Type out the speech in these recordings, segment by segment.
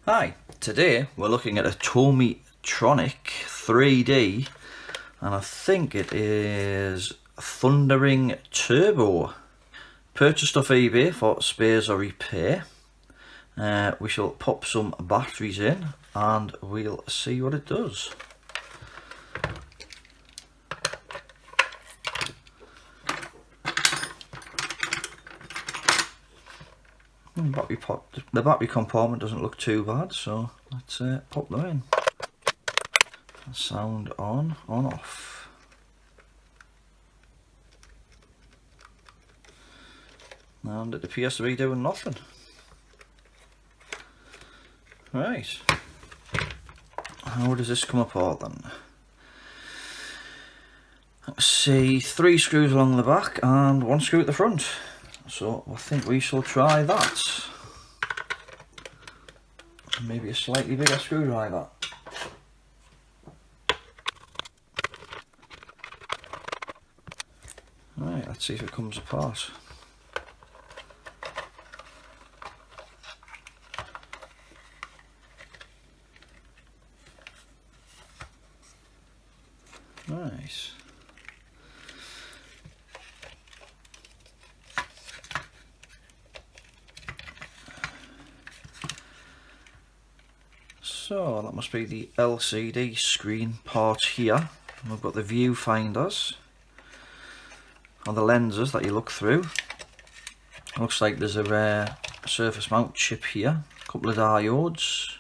Hi, today we're looking at a Tommytronic 3D and I think it is Thundering Turbo. Purchased off eBay for spares or repair. We shall pop some batteries in and we'll see what it does. The battery compartment doesn't look too bad, so let's pop them in. Sound on off. And it appears to be doing nothing. Right. How does this come apart then? Let's see, 3 screws along the back and 1 screw at the front. So I think we shall try that. Maybe a slightly bigger screwdriver. Right, let's see if it comes apart. Nice. So that must be the LCD screen part here. And we've got the viewfinders and the lenses that you look through. Looks like there's a surface mount chip here, a couple of diodes,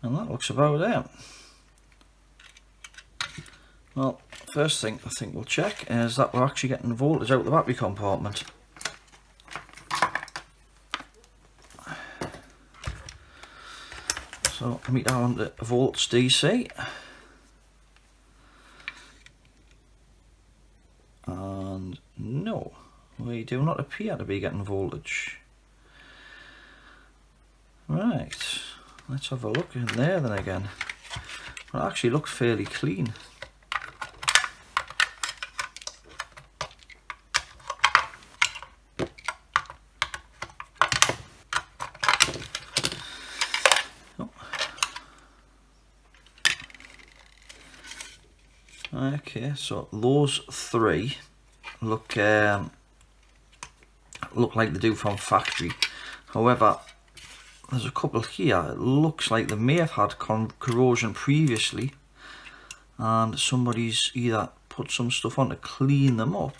and that looks about it. Well, first thing I think we'll check is that we're actually getting voltage out of the battery compartment. So meter on the volts DC, and no, we do not appear to be getting voltage. Right, let's have a look in there then again. It actually looked fairly clean. Okay, so those 3 look like they do from factory. However, there's a couple here. It looks like they may have had corrosion previously, and somebody's either put some stuff on to clean them up,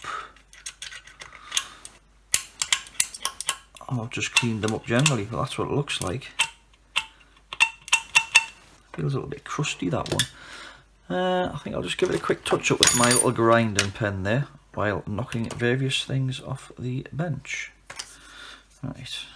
or just cleaned them up generally. But that's what it looks like. Feels a little bit crusty, that one. I think I'll just give it a quick touch up with my little grinding pen there while knocking various things off the bench. Right.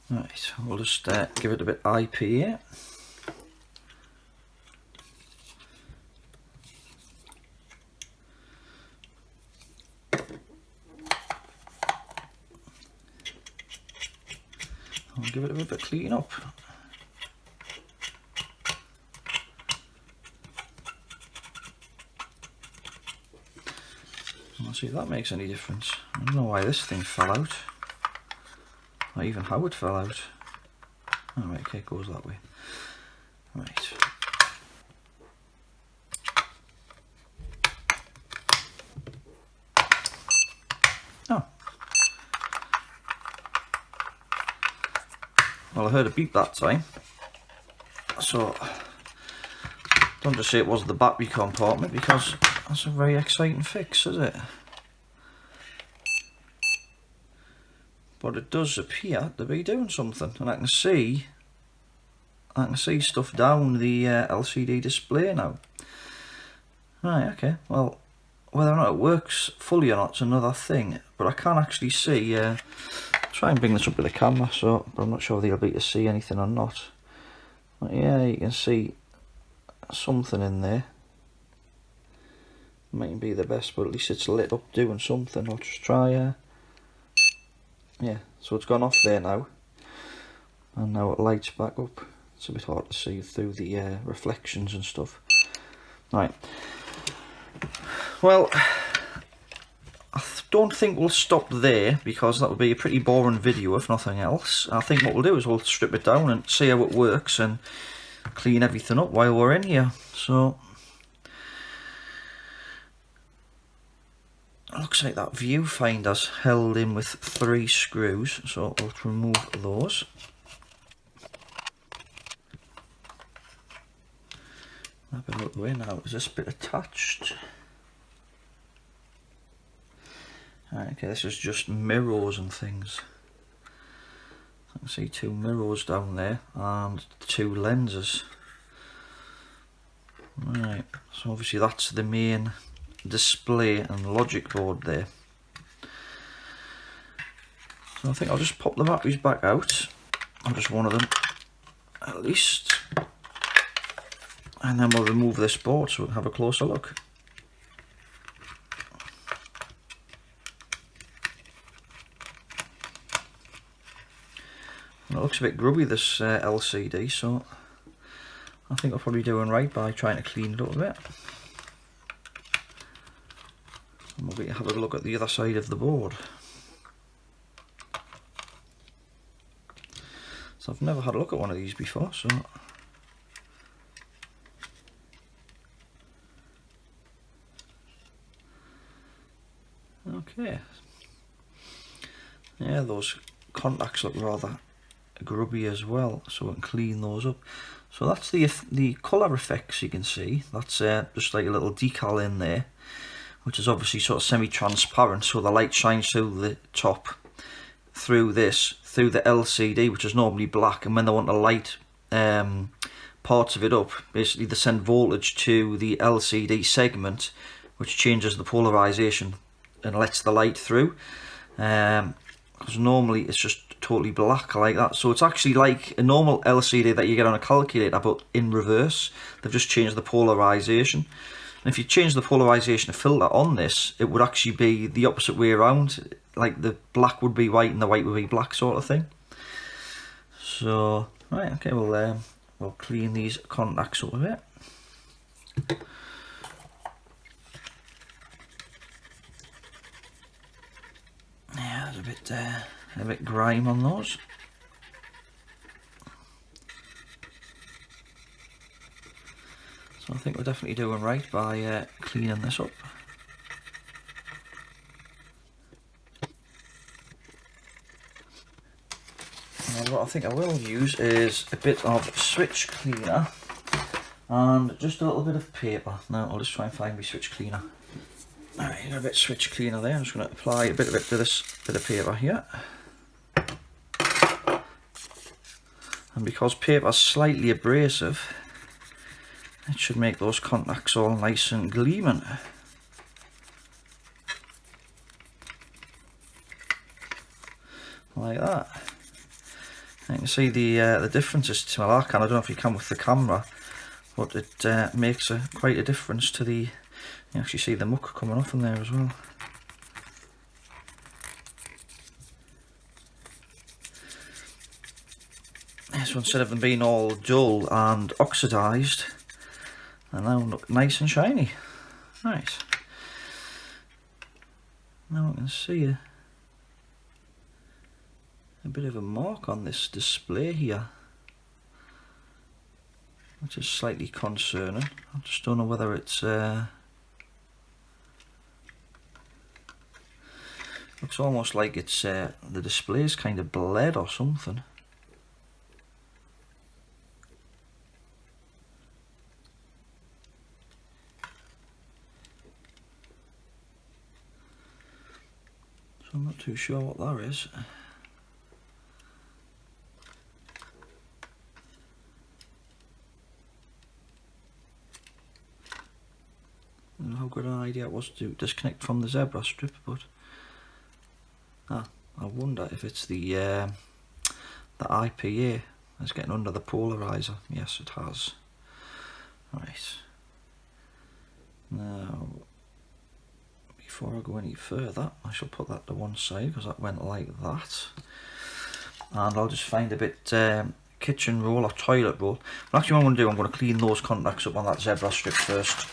Right, we'll just give it a bit IP here. I'll give it a bit of a clean up. Let's see if that makes any difference. I don't know why this thing fell out. Or even how it fell out. Oh, right, okay, it goes that way. Right. Oh. Well, I heard a beep that time. So, don't just say it was the battery compartment, because that's a very exciting fix, is it? But it does appear to be doing something, and I can see stuff down the LCD display now. Right, okay, well, whether or not it works fully or not is another thing, but I can actually see, try and bring this up with the camera, so but I'm not sure if you'll be able to see anything or not. But yeah, you can see something in there. Mightn't be the best, but at least it's lit up doing something. I'll just try, yeah, so it's gone off there now. And now it lights back up. It's a bit hard to see through the reflections and stuff. Right. Well, I don't think we'll stop there, because that would be a pretty boring video if nothing else. I think what we'll do is we'll strip it down and see how it works and clean everything up while we're in here. So it looks like that viewfinder's held in with 3 screws, so I'll remove those. Have a look away now. Is this bit attached? Right, okay, this is just mirrors and things. I can see 2 mirrors down there and 2 lenses. Right, so obviously that's the main display and logic board there. So I think I'll just pop the batteries back out, or just one of them at least, and then we'll remove this board so we can have a closer look. It looks a bit grubby, this LCD, so I think I'll probably be doing right by trying to clean it up a bit. And we'll have a look at the other side of the board. So I've never had a look at one of these before, so okay. Yeah, those contacts look rather grubby as well, so we can clean those up. So that's the colour effects you can see. That's just like a little decal in there, which is obviously sort of semi-transparent, so the light shines through the top, through the LCD, which is normally black, and when they want to light parts of it up, basically they send voltage to the LCD segment, which changes the polarization and lets the light through. Because normally it's just totally black like that. So it's actually like a normal LCD that you get on a calculator, but in reverse. They've just changed the polarization. And if you change the polarization filter on this, it would actually be the opposite way around. Like the black would be white and the white would be black, sort of thing. So right, okay, we'll clean these contacts up a bit. Yeah, there's a bit grime on those. So I think we're definitely doing right by cleaning this up. Now what I think I will use is a bit of switch cleaner and just a little bit of paper. Now I'll just try and find my switch cleaner. Alright, got a bit of switch cleaner there. I'm just going to apply a bit of it to this bit of paper here. And because paper is slightly abrasive, it should make those contacts all nice and gleaming. Like that. And you can see the differences to my I don't know if you can with the camera, but it makes quite a difference to the. You actually see the muck coming off in there as well. So instead of them being all dull and oxidised, they now look nice and shiny. Nice. Now I can see a bit of a mark on this display here, which is slightly concerning. I just don't know whether it's looks almost like it's the display's kind of bled or something. So I'm not too sure what that is. I don't know how good an idea it was to disconnect from the zebra strip, but I wonder if it's the IPA that's getting under the polarizer. Yes, it has. Right. Now, before I go any further, I shall put that to one side because that went like that. And I'll just find a bit kitchen roll or toilet roll. But actually what I'm going to do, I'm going to clean those contacts up on that zebra strip first.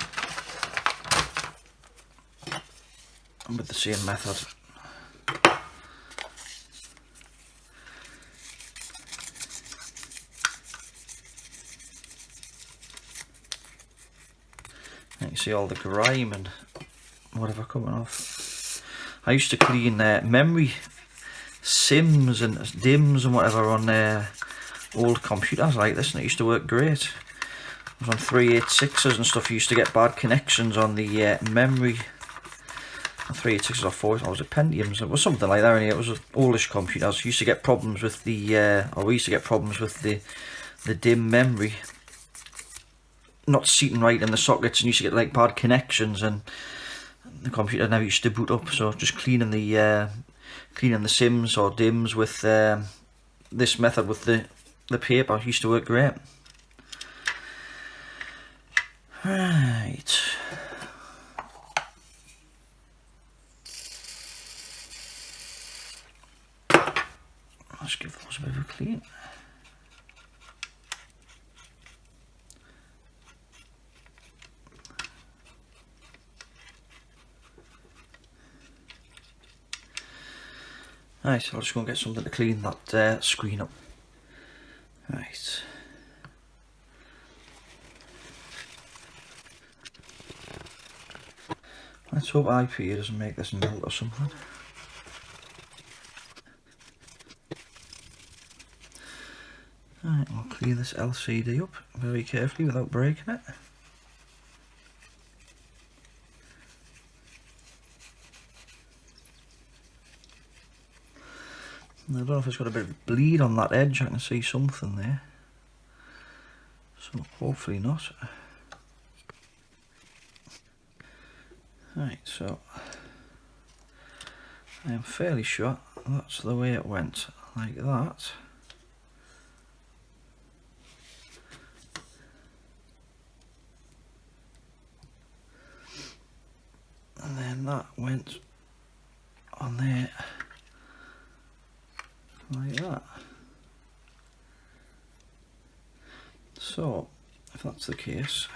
And with the same method. You can see all the grime and whatever coming off. I used to clean memory sims and dims and whatever on old computers like this, and it used to work great. I was on 386s and stuff. You used to get bad connections on the memory. 386s or 4s, or was it Pentiums? It was something like that. It was oldish computers. You used to get problems with the, or we used to get problems with the dim memory not seating right in the sockets, and you used to get like bad connections, and the computer never used to boot up. So just cleaning the sims or dims with this method with the paper used to work great. Right. Let's give those a bit of a clean. Right, so I'll just go and get something to clean that screen up. Right. Let's hope IP doesn't make this melt or something. Right, we'll clear this LCD up very carefully without breaking it. I don't know if it's got a bit of bleed on that edge. I can see something there, so hopefully not. Right, so I am fairly sure that's the way it went, like that. And then that went on there, like that. So, if that's the case,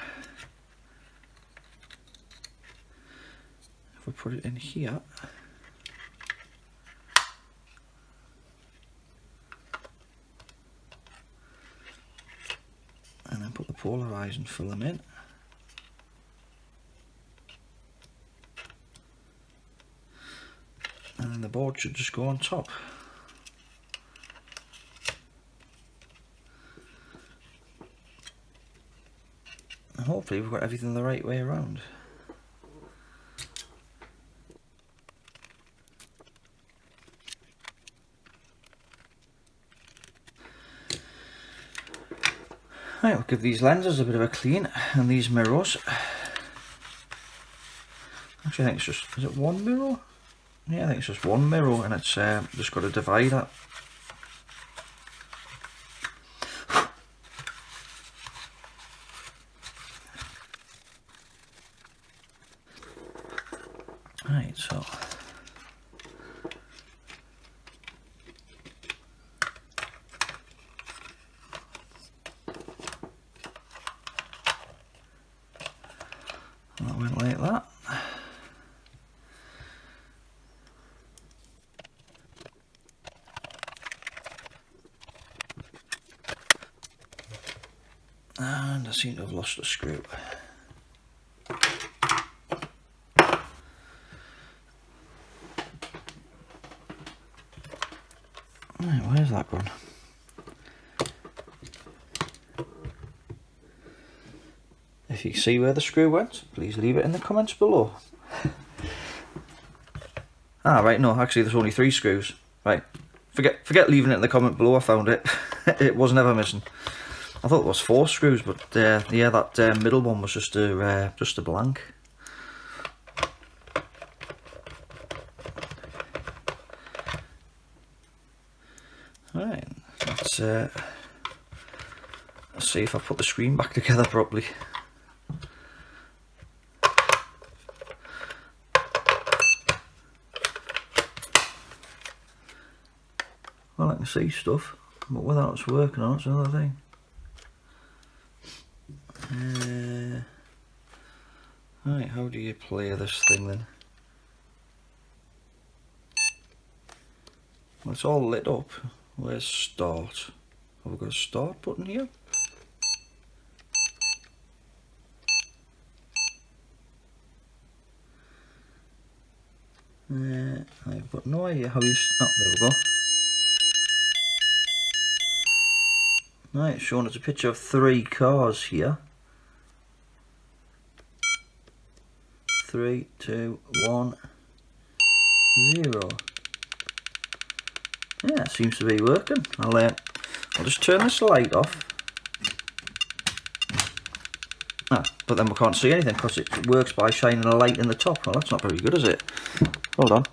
if we put it in here, and then put the polarizing film in, and then the board should just go on top. And hopefully we've got everything the right way around. Right, we'll give these lenses a bit of a clean, and these mirrors. Actually I think it's just, is it one mirror? Yeah, I think it's just one mirror, and it's just got a divider. Right, so that went like that. And I seem to have lost a screw. Right, where's that gone? If you see where the screw went, please leave it in the comments below. Ah, right, no, actually there's only 3 screws. Right, forget leaving it in the comment below, I found it. It was never missing. I thought it was 4 screws, but yeah, that middle one was just a blank. Right, let's see if I put the screen back together properly. Well, I can see stuff, but whether it's working on it's another thing. Right, how do you play this thing then? Well, it's all lit up. Where's start? Have we got a start button here? I've got no idea how you... Oh, there we go. Right, it's showing us a picture of 3 cars here. 3, 2, 1, 0. Yeah, it seems to be working. I'll just turn this light off. But then we can't see anything because it works by shining a light in the top. Well, that's not very good, is it? Hold on.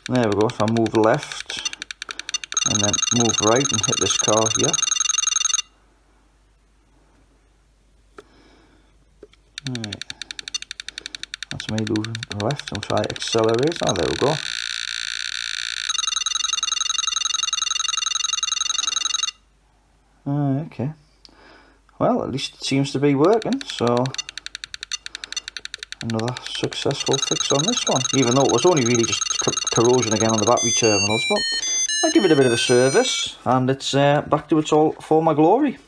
There we go. If I move left and then move right and hit this car here. Right. That's me moving left and try to accelerate. Oh, there we go. Okay. Well, at least it seems to be working, so another successful fix on this one, even though it was only really just corrosion again on the battery terminals, but I give it a bit of a service and it's back to its all former glory.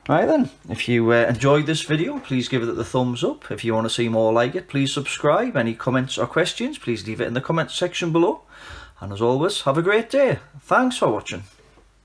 Right then, if you enjoyed this video, please give it the thumbs up. If you want to see more like it, please subscribe. Any comments or questions, please leave it in the comments section below. And as always, have a great day. Thanks for watching.